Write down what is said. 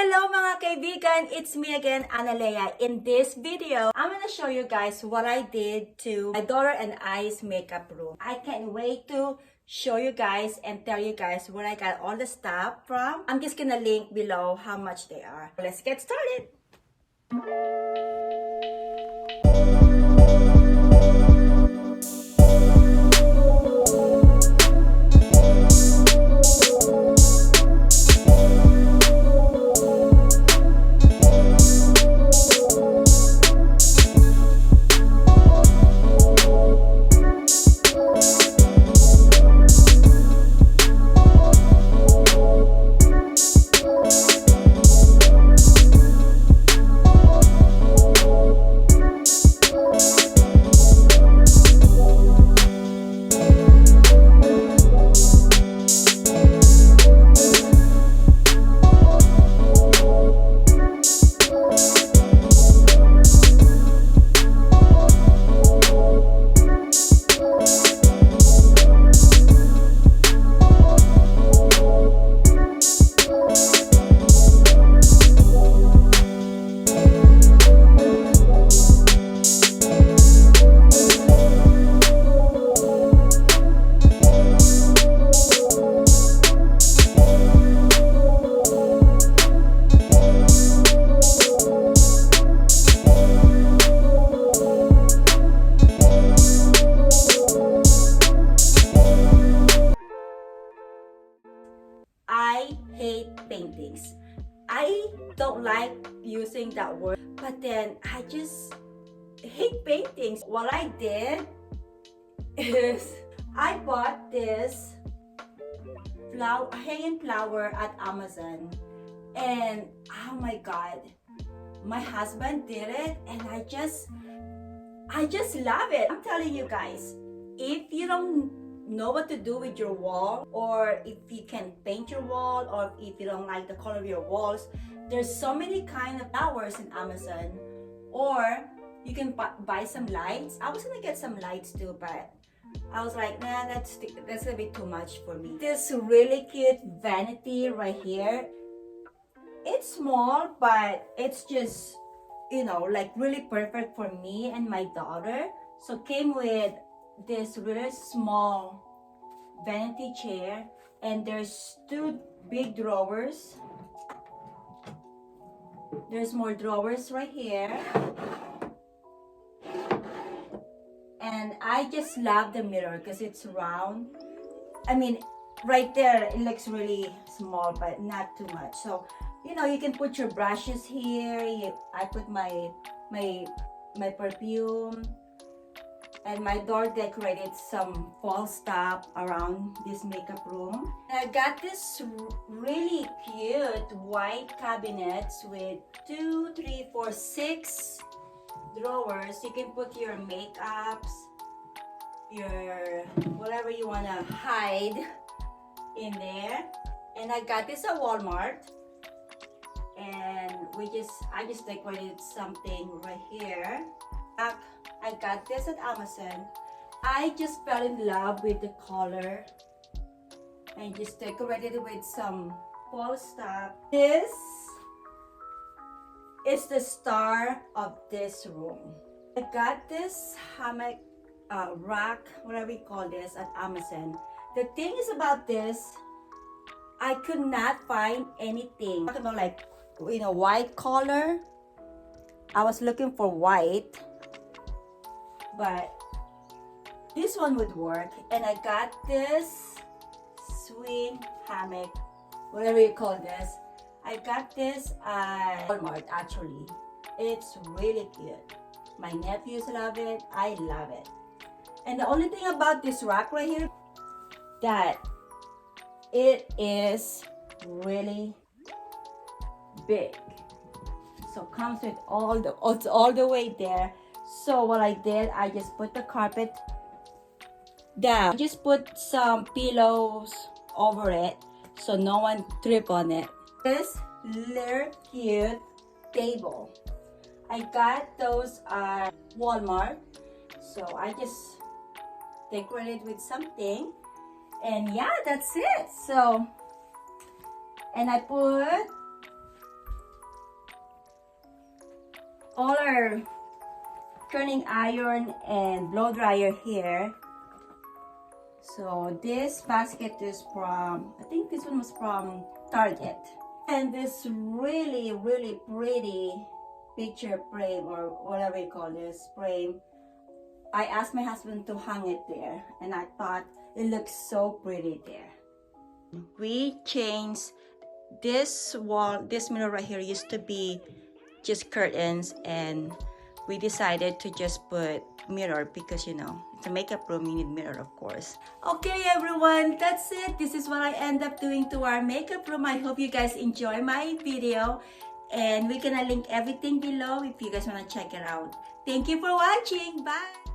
Hello mga kaibigan! It's me again, Analea. In this video, I'm gonna show you guys what I did to my daughter and I's makeup room. I can't wait to show you guys and tell you guys where I got all the stuff from. I'm just gonna link below how much they are. Let's get started! I hate paintings. I don't like using that word, but then I just hate paintings. What I did is I bought this hanging flower at Amazon, and oh my god, my husband did it, and I just love it. I'm telling you guys, if you don't know what to do with your wall, or if you can paint your wall, or if you don't like the color of your walls, there's so many kind of flowers in Amazon. Or you can buy some lights. I was gonna get some lights too, but I was like, nah, that's a bit too much for me. This really cute vanity right here. It's small, but it's just, you know, like really perfect for me and my daughter. So came with this really small vanity chair, and there's two big drawers. There's more drawers right here, and I just love the mirror because it's round. I mean, right there it looks really small, but not too much. So you know, you can put your brushes here. I put my perfume. And my door decorated some fall stuff around this makeup room. And I got this really cute white cabinets with 2, 3, 4, 6 drawers. You can put your makeups, your whatever you want to hide in there. And I got this at Walmart. And I just decorated something right here. I got this at Amazon. I just fell in love with the color and just decorated it with some fall stuff. This is the star of this room. I got this hammock rack, whatever you call this, at Amazon. The thing is about this, I could not find anything. You know, like, you know, white color. I was looking for white, but this one would work. And I got this swing hammock, whatever you call this. I got this at Walmart actually. It's really cute. My nephews love it. I love it. And the only thing about this rack right here, that it is really big. So it comes with it's all the way there. So what I did, I just put the carpet down. I just put some pillows over it so no one trip on it. This little cute table, I got those at Walmart. So I just decorated with something, and yeah, that's it. So, and I put all our turning iron and blow dryer here. So this basket is from, I think this one was from Target. And this really, really pretty picture frame, or whatever you call this frame, I asked my husband to hang it there, and I thought it looks so pretty there. We changed this wall, this mirror right here used to be just curtains, and we decided to just put mirror because, you know, it's a makeup room, you need mirror, of course. Okay everyone, that's it. This is what I end up doing to our makeup room. I hope you guys enjoy my video, and we're gonna link everything below if you guys want to check it out. Thank you for watching. Bye.